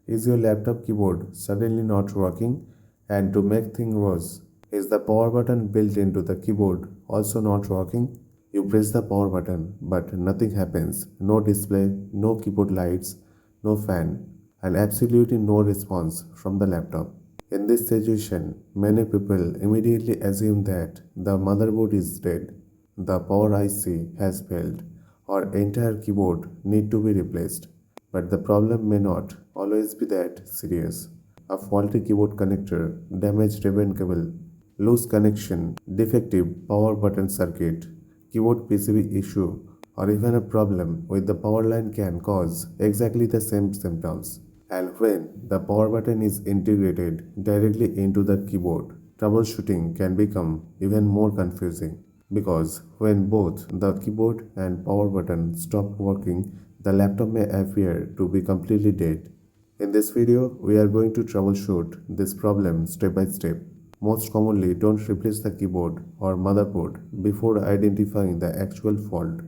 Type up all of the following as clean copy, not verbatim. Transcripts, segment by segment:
Is your laptop keyboard suddenly not working? And to make things worse, is the power button built into the keyboard also not working? You press the power button, but nothing happens. No display, no keyboard lights, no fan, and absolutely no response from the laptop. In this situation, many people immediately assume that the motherboard is dead, the power IC has failed, or entire keyboard need to be replaced. But the problem may not always be that serious. A faulty keyboard connector, damaged ribbon cable, loose connection, defective power button circuit, keyboard PCB issue, or even a problem with the power line can cause exactly the same symptoms. And when the power button is integrated directly into the keyboard, troubleshooting can become even more confusing because when both the keyboard and power button stop working, the laptop may appear to be completely dead. In this video, we are going to troubleshoot this problem step by step. Most commonly, don't replace the keyboard or motherboard before identifying the actual fault.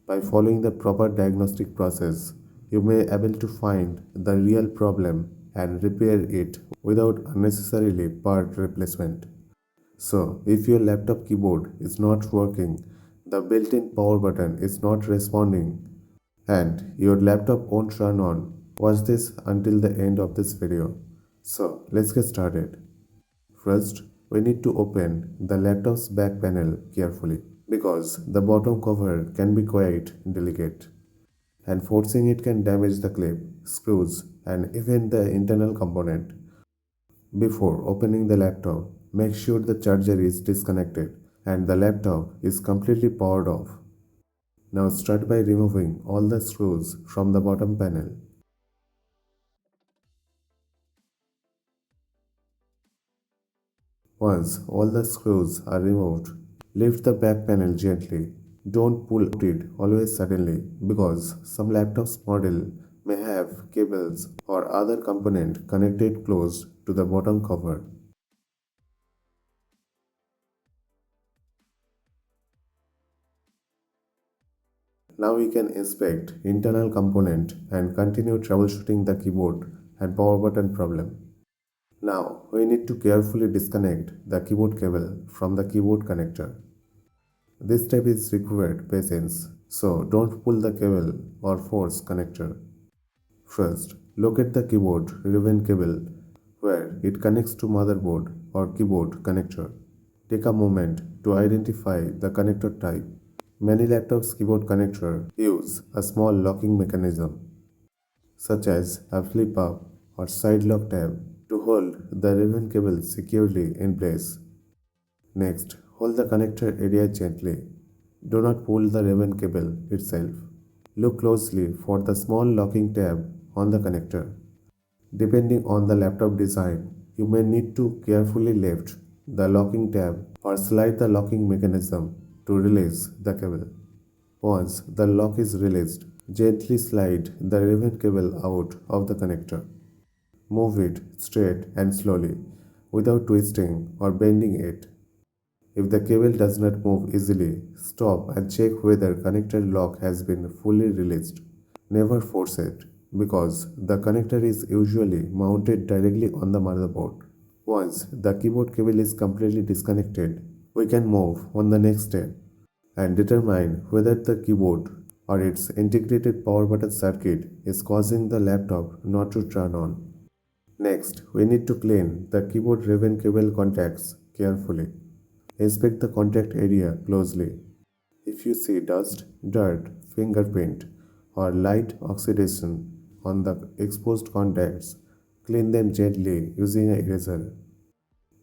By following the proper diagnostic process, you may be able to find the real problem and repair it without unnecessarily part replacement. So, if your laptop keyboard is not working, the built-in power button is not responding, and your laptop won't turn on, watch this until the end of this video. So, let's get started. First, we need to open the laptop's back panel carefully because the bottom cover can be quite delicate and forcing it can damage the clip, screws, and even the internal component. Before opening the laptop, make sure the charger is disconnected and the laptop is completely powered off. Now start by removing all the screws from the bottom panel. Once all the screws are removed, lift the back panel gently. Don't pull it always suddenly because some laptops model may have cables or other component connected close to the bottom cover. Now we can inspect internal component and continue troubleshooting the keyboard and power button problem. Now we need to carefully disconnect the keyboard cable from the keyboard connector. This step is required patience, so don't pull the cable or force connector. First, locate the keyboard ribbon cable where it connects to motherboard or keyboard connector. Take a moment to identify the connector type. Many laptops keyboard connector use a small locking mechanism such as a flip-up or side lock tab to hold the ribbon cable securely in place. Next, hold the connector area gently. Do not pull the ribbon cable itself. Look closely for the small locking tab on the connector. Depending on the laptop design, you may need to carefully lift the locking tab or slide the locking mechanism to release the cable. Once the lock is released, gently slide the ribbon cable out of the connector. Move it straight and slowly without twisting or bending it. If the cable does not move easily, stop and check whether connector lock has been fully released. Never force it because the connector is usually mounted directly on the motherboard. Once the keyboard cable is completely disconnected, we can move on the next step and determine whether the keyboard or its integrated power button circuit is causing the laptop not to turn on. Next, we need to clean the keyboard ribbon cable contacts carefully. Inspect the contact area closely. If you see dust, dirt, fingerprint, or light oxidation on the exposed contacts, clean them gently using an eraser.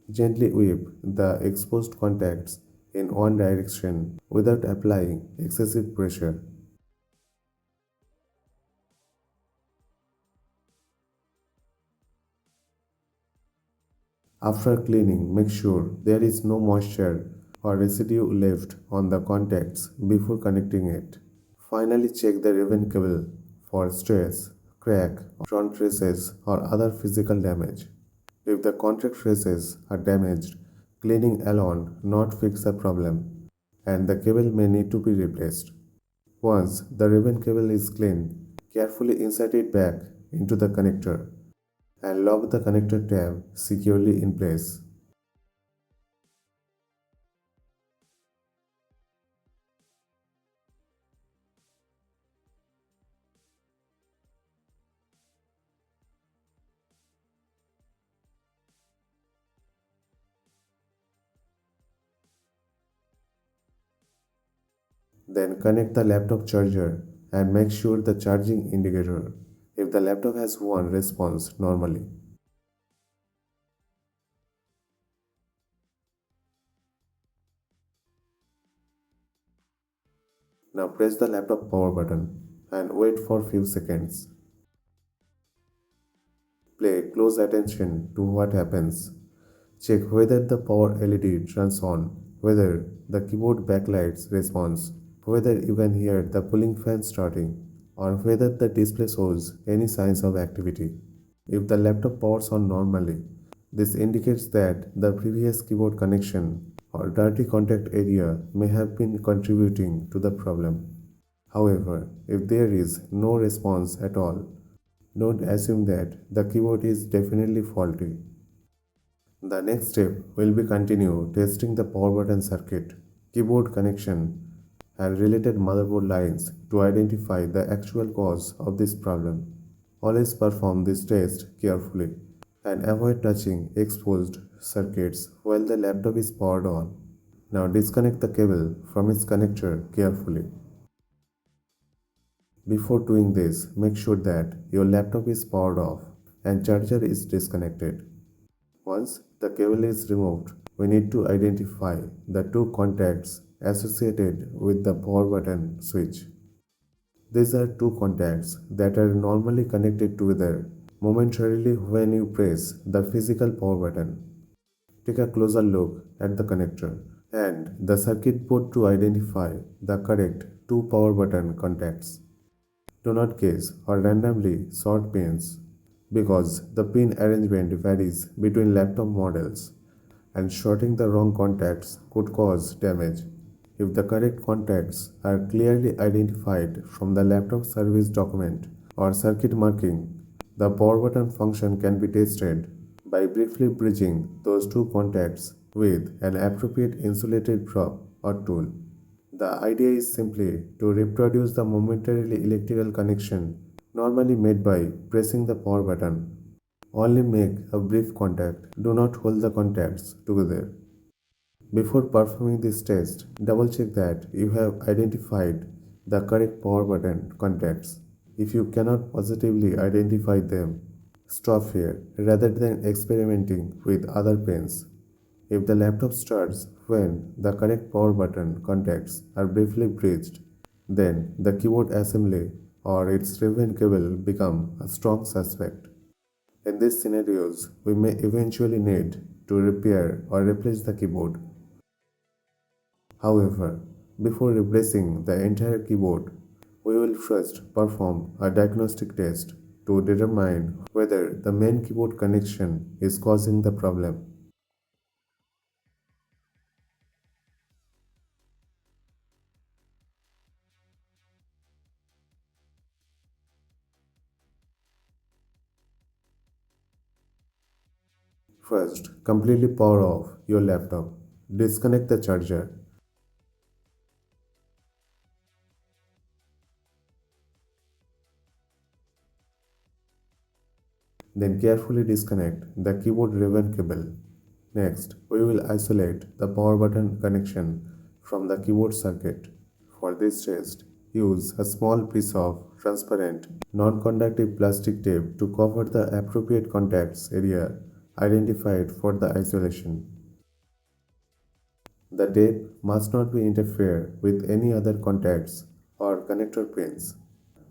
Gently whip the exposed contacts in one direction without applying excessive pressure. After cleaning, make sure there is no moisture or residue left on the contacts before connecting it. Finally, check the ribbon cable for stress, crack, torn traces, or other physical damage. If the contact traces are damaged, cleaning alone not fix the problem, and the cable may need to be replaced. Once the ribbon cable is cleaned, carefully insert it back into the connector. and lock the connector tab securely in place. Then connect the laptop charger and make sure the charging indicator if the laptop has one responds normally. Now press the laptop power button and wait for few seconds. Pay close attention to what happens. Check whether the power LED turns on, whether the keyboard backlights responds, whether you can hear the cooling fan starting, or whether the display shows any signs of activity. If the laptop powers on normally, this indicates that the previous keyboard connection or dirty contact area may have been contributing to the problem. However, if there is no response at all, don't assume that the keyboard is definitely faulty. The next step will be continue testing the power button circuit, keyboard connection, and related motherboard lines to identify the actual cause of this problem. Always perform this test carefully and avoid touching exposed circuits while the laptop is powered on. Now disconnect the cable from its connector carefully. Before doing this, make sure that your laptop is powered off and charger is disconnected. Once the cable is removed, we need to identify the two contacts associated with the power button switch. These are two contacts that are normally connected together momentarily when you press the physical power button. Take a closer look at the connector and the circuit board to identify the correct two power button contacts. Do not guess or randomly sort pins because the pin arrangement varies between laptop models and shorting the wrong contacts could cause damage. If the correct contacts are clearly identified from the laptop service document or circuit marking, the power button function can be tested by briefly bridging those two contacts with an appropriate insulated prop or tool. The idea is simply to reproduce the momentarily electrical connection normally made by pressing the power button. Only make a brief contact, do not hold the contacts together. Before performing this test, double check that you have identified the correct power button contacts. If you cannot positively identify them, stop here rather than experimenting with other pins. If the laptop starts when the correct power button contacts are briefly bridged, then the keyboard assembly or its ribbon cable become a strong suspect. In these scenarios, we may eventually need to repair or replace the keyboard. However, before replacing the entire keyboard, we will first perform a diagnostic test to determine whether the main keyboard connection is causing the problem. First, completely power off your laptop. Disconnect the charger. Then carefully disconnect the keyboard ribbon cable. Next, we will isolate the power button connection from the keyboard circuit. For this test, use a small piece of transparent, non-conductive plastic tape to cover the appropriate contacts area identified for the isolation. The tape must not be interfere with any other contacts or connector pins.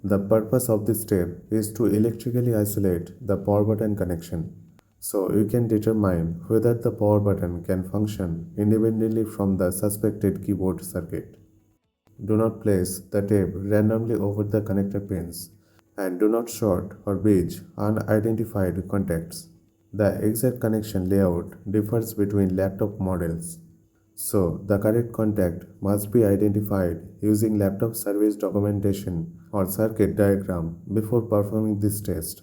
The purpose of this step is to electrically isolate the power button connection so you can determine whether the power button can function independently from the suspected keyboard circuit. Do not place the tape randomly over the connector pins and do not short or bridge unidentified contacts. The exact connection layout differs between laptop models. So, the correct contact must be identified using laptop service documentation or circuit diagram before performing this test.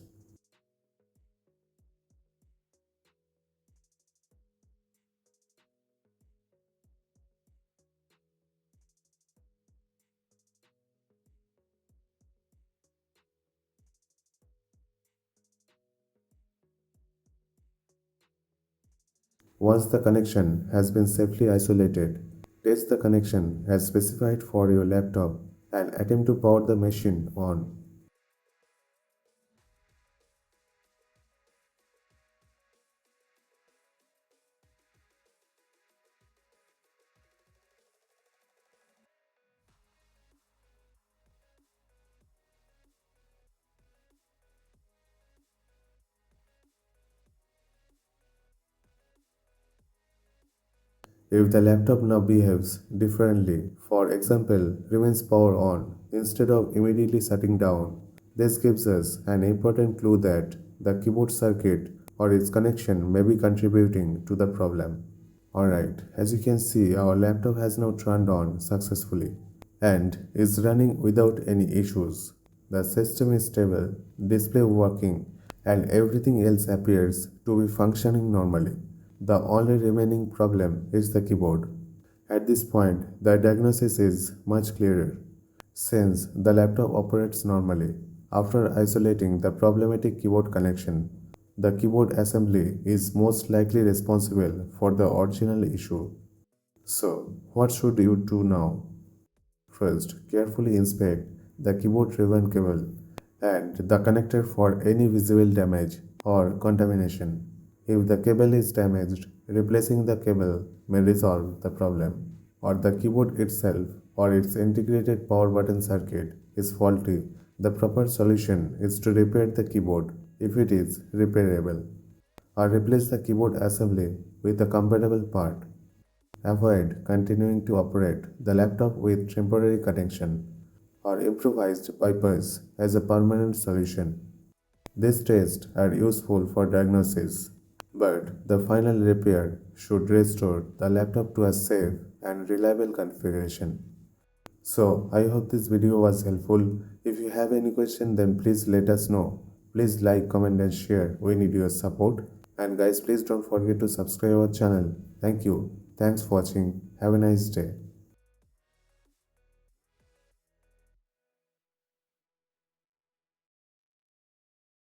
Once the connection has been safely isolated, test the connection as specified for your laptop and attempt to power the machine on. If the laptop now behaves differently, for example, remains power on instead of immediately shutting down, this gives us an important clue that the keyboard circuit or its connection may be contributing to the problem. Alright, as you can see, our laptop has now turned on successfully and is running without any issues. The system is stable, display working, and everything else appears to be functioning normally. The only remaining problem is the keyboard. At this point, the diagnosis is much clearer since the laptop operates normally. After isolating the problematic keyboard connection, the keyboard assembly is most likely responsible for the original issue. So, what should you do now? First, carefully inspect the keyboard ribbon cable and the connector for any visible damage or contamination. If the cable is damaged, replacing the cable may resolve the problem. Or the keyboard itself or its integrated power button circuit is faulty, the proper solution is to repair the keyboard if it is repairable, or replace the keyboard assembly with a compatible part. Avoid continuing to operate the laptop with temporary connection or improvised bypass as a permanent solution. These tests are useful for diagnosis, but the final repair should restore the laptop to a safe and reliable configuration. So, I hope this video was helpful. If you have any question, then please let us know. Please like, comment, and share. We need your support. And guys, please don't forget to subscribe our channel. Thank you. Thanks for watching. Have a nice day.